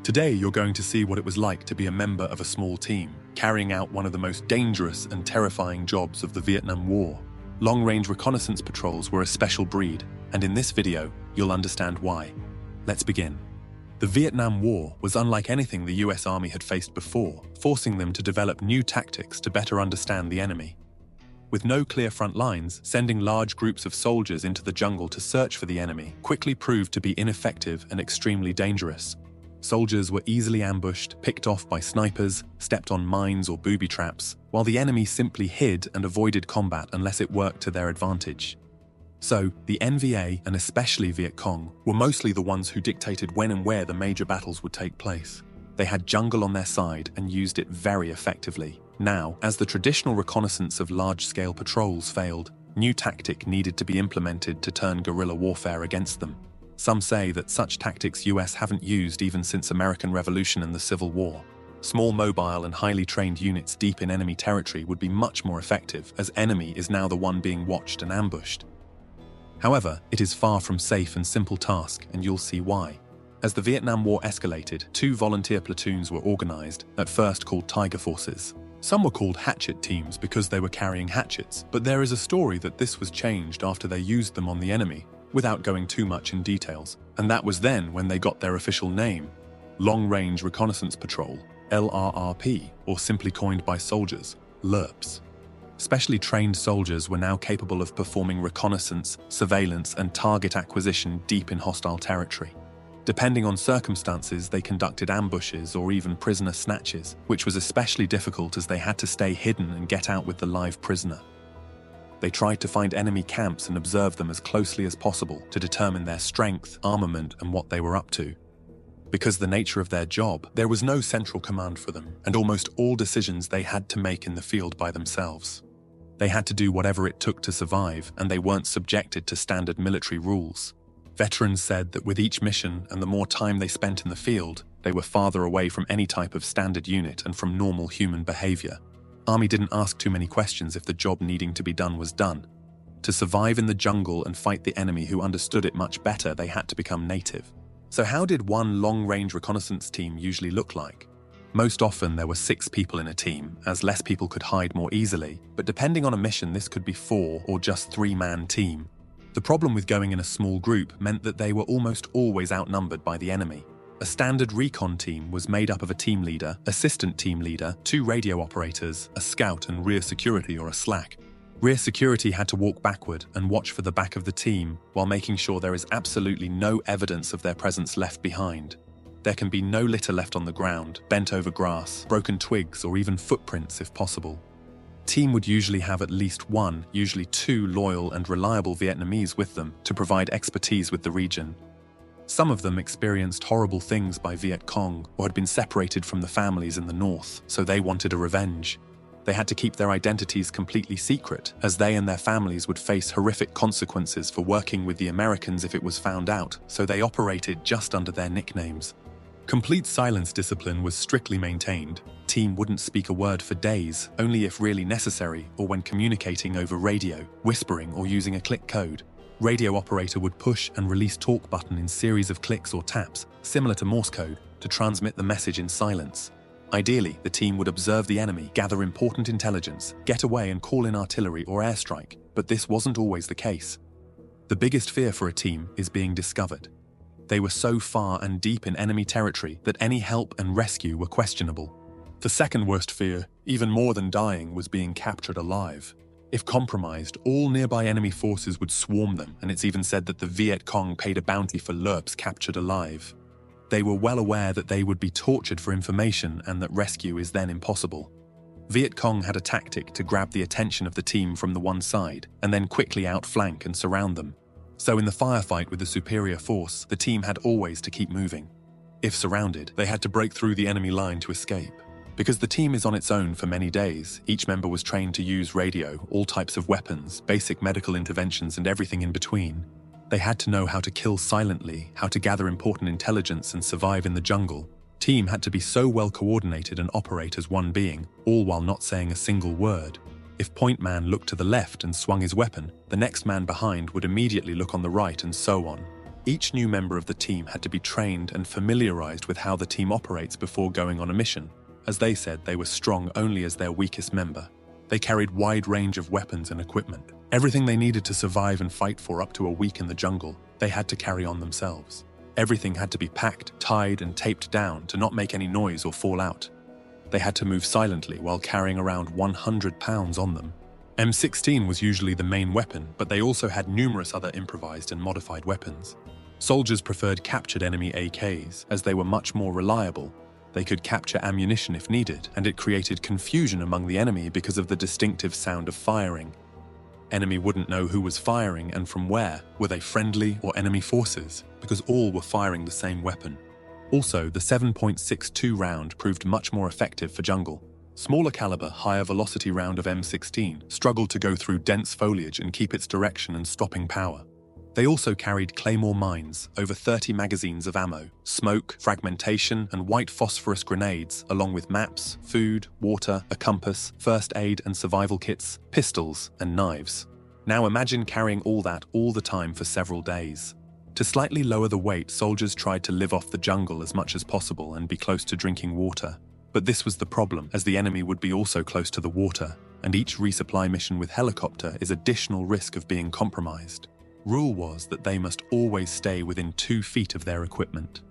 Today, you're going to see what it was like to be a member of a small team, carrying out one of the most dangerous and terrifying jobs of the Vietnam War. Long-range reconnaissance patrols were a special breed, and in this video, you'll understand why. Let's begin. The Vietnam War was unlike anything the US Army had faced before, forcing them to develop new tactics to better understand the enemy. With no clear front lines, sending large groups of soldiers into the jungle to search for the enemy quickly proved to be ineffective and extremely dangerous. Soldiers were easily ambushed, picked off by snipers, stepped on mines or booby traps, while the enemy simply hid and avoided combat unless it worked to their advantage. So, the NVA, and especially Viet Cong, were mostly the ones who dictated when and where the major battles would take place. They had jungle on their side and used it very effectively. Now, as the traditional reconnaissance of large-scale patrols failed, new tactic needed to be implemented to turn guerrilla warfare against them. Some say that such tactics US haven't used even since American Revolution and the Civil War. Small, mobile and highly trained units deep in enemy territory would be much more effective, as enemy is now the one being watched and ambushed. However, it is far from safe and simple task, and you'll see why. As the Vietnam War escalated, 2 volunteer platoons were organized, at first called Tiger Forces. Some were called hatchet teams because they were carrying hatchets, but there is a story that this was changed after they used them on the enemy, without going too much in details, and that was then when they got their official name, Long Range Reconnaissance Patrol, LRRP, or simply coined by soldiers, LRRPs. Specially trained soldiers were now capable of performing reconnaissance, surveillance, and target acquisition deep in hostile territory. Depending on circumstances, they conducted ambushes or even prisoner snatches, which was especially difficult as they had to stay hidden and get out with the live prisoner. They tried to find enemy camps and observe them as closely as possible to determine their strength, armament, and what they were up to. Because the nature of their job, there was no central command for them, and almost all decisions they had to make in the field by themselves. They had to do whatever it took to survive, and they weren't subjected to standard military rules. Veterans said that with each mission and the more time they spent in the field, they were farther away from any type of standard unit and from normal human behavior. Army didn't ask too many questions if the job needing to be done was done. To survive in the jungle and fight the enemy who understood it much better, they had to become native. So how did one long-range reconnaissance team usually look like? Most often there were 6 people in a team, as less people could hide more easily, but depending on a mission this could be 4 or just 3-man team. The problem with going in a small group meant that they were almost always outnumbered by the enemy. A standard recon team was made up of a team leader, assistant team leader, 2 radio operators, a scout and rear security or a slack. Rear security had to walk backward and watch for the back of the team while making sure there is absolutely no evidence of their presence left behind. There can be no litter left on the ground, bent over grass, broken twigs or even footprints if possible. Team would usually have at least 1, usually 2 loyal and reliable Vietnamese with them to provide expertise with the region. Some of them experienced horrible things by Viet Cong or had been separated from the families in the north, so they wanted a revenge. They had to keep their identities completely secret, as they and their families would face horrific consequences for working with the Americans if it was found out, so they operated just under their nicknames. Complete silence discipline was strictly maintained. Team wouldn't speak a word for days, only if really necessary or when communicating over radio, whispering or using a click code. Radio operator would push and release talk button in series of clicks or taps, similar to Morse code, to transmit the message in silence. Ideally, the team would observe the enemy, gather important intelligence, get away and call in artillery or airstrike, but this wasn't always the case. The biggest fear for a team is being discovered. They were so far and deep in enemy territory that any help and rescue were questionable. The second worst fear, even more than dying, was being captured alive. If compromised, all nearby enemy forces would swarm them, and it's even said that the Viet Cong paid a bounty for LRRPs captured alive. They were well aware that they would be tortured for information and that rescue is then impossible. Viet Cong had a tactic to grab the attention of the team from the one side, and then quickly outflank and surround them. So in the firefight with the superior force, the team had always to keep moving. If surrounded, they had to break through the enemy line to escape. Because the team is on its own for many days, each member was trained to use radio, all types of weapons, basic medical interventions and everything in between. They had to know how to kill silently, how to gather important intelligence and survive in the jungle. Team had to be so well coordinated and operate as one being, all while not saying a single word. If point man looked to the left and swung his weapon, the next man behind would immediately look on the right and so on. Each new member of the team had to be trained and familiarized with how the team operates before going on a mission. As they said, they were strong only as their weakest member. They carried wide range of weapons and equipment. Everything they needed to survive and fight for up to a week in the jungle, they had to carry on themselves. Everything had to be packed, tied, and taped down to not make any noise or fall out. They had to move silently while carrying around 100 pounds on them. M16 was usually the main weapon, but they also had numerous other improvised and modified weapons. Soldiers preferred captured enemy AKs, as they were much more reliable. They could capture ammunition if needed, and it created confusion among the enemy because of the distinctive sound of firing. Enemy wouldn't know who was firing and from where. Were they friendly or enemy forces? Because all were firing the same weapon. Also, the 7.62 round proved much more effective for jungle. Smaller caliber, higher velocity round of M16 struggled to go through dense foliage and keep its direction and stopping power. They also carried claymore mines, over 30 magazines of ammo, smoke, fragmentation, and white phosphorus grenades, along with maps, food, water, a compass, first aid and survival kits, pistols, and knives. Now imagine carrying all that all the time for several days. To slightly lower the weight, soldiers tried to live off the jungle as much as possible and be close to drinking water. But this was the problem, as the enemy would be also close to the water, and each resupply mission with helicopter is additional risk of being compromised. Rule was that they must always stay within 2 feet of their equipment.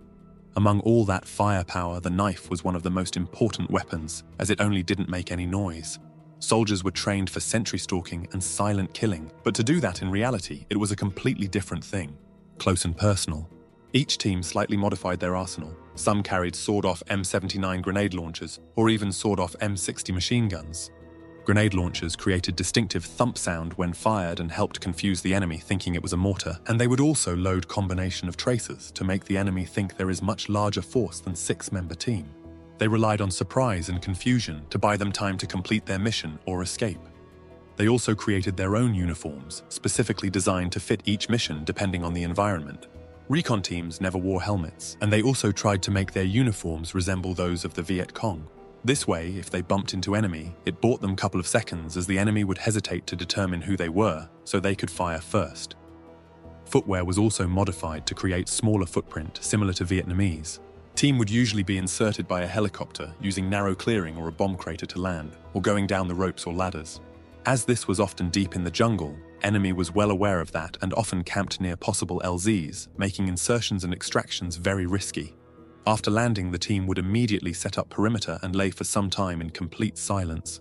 Among all that firepower, the knife was one of the most important weapons, as it only didn't make any noise. Soldiers were trained for sentry stalking and silent killing, but to do that in reality, it was a completely different thing, close and personal. Each team slightly modified their arsenal. Some carried sawed-off M79 grenade launchers, or even sawed-off M60 machine guns. Grenade launchers created distinctive thump sound when fired and helped confuse the enemy thinking it was a mortar, and they would also load combination of tracers to make the enemy think there is much larger force than 6-member team. They relied on surprise and confusion to buy them time to complete their mission or escape. They also created their own uniforms, specifically designed to fit each mission depending on the environment. Recon teams never wore helmets, and they also tried to make their uniforms resemble those of the Viet Cong. This way, if they bumped into enemy, it bought them a couple of seconds as the enemy would hesitate to determine who they were, so they could fire first. Footwear was also modified to create smaller footprint, similar to Vietnamese. Team would usually be inserted by a helicopter, using narrow clearing or a bomb crater to land, or going down the ropes or ladders. As this was often deep in the jungle, enemy was well aware of that and often camped near possible LZs, making insertions and extractions very risky. After landing, the team would immediately set up perimeter and lay for some time in complete silence.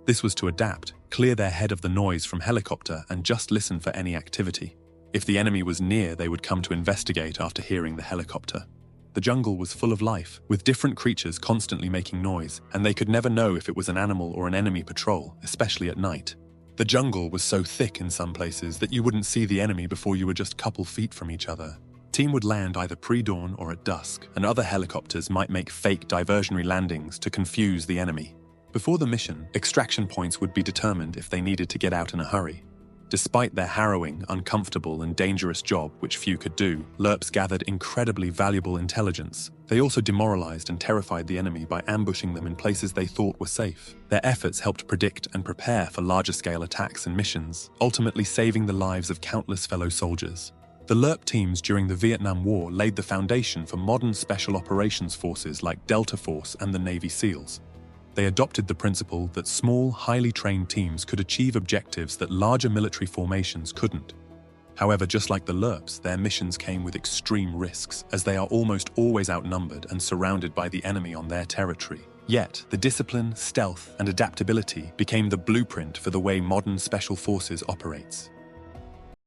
This was to adapt, clear their head of the noise from helicopter and just listen for any activity. If the enemy was near, they would come to investigate after hearing the helicopter. The jungle was full of life, with different creatures constantly making noise, and they could never know if it was an animal or an enemy patrol, especially at night. The jungle was so thick in some places that you wouldn't see the enemy before you were just a couple feet from each other. Team would land either pre-dawn or at dusk, and other helicopters might make fake diversionary landings to confuse the enemy. Before the mission, extraction points would be determined if they needed to get out in a hurry. Despite their harrowing, uncomfortable, and dangerous job, which few could do, LRRPs gathered incredibly valuable intelligence. They also demoralized and terrified the enemy by ambushing them in places they thought were safe. Their efforts helped predict and prepare for larger-scale attacks and missions, ultimately saving the lives of countless fellow soldiers. The LRRP teams during the Vietnam War laid the foundation for modern special operations forces like Delta Force and the Navy SEALs. They adopted the principle that small, highly trained teams could achieve objectives that larger military formations couldn't. However, just like the LRRPs, their missions came with extreme risks, as they are almost always outnumbered and surrounded by the enemy on their territory. Yet, the discipline, stealth, and adaptability became the blueprint for the way modern special forces operates.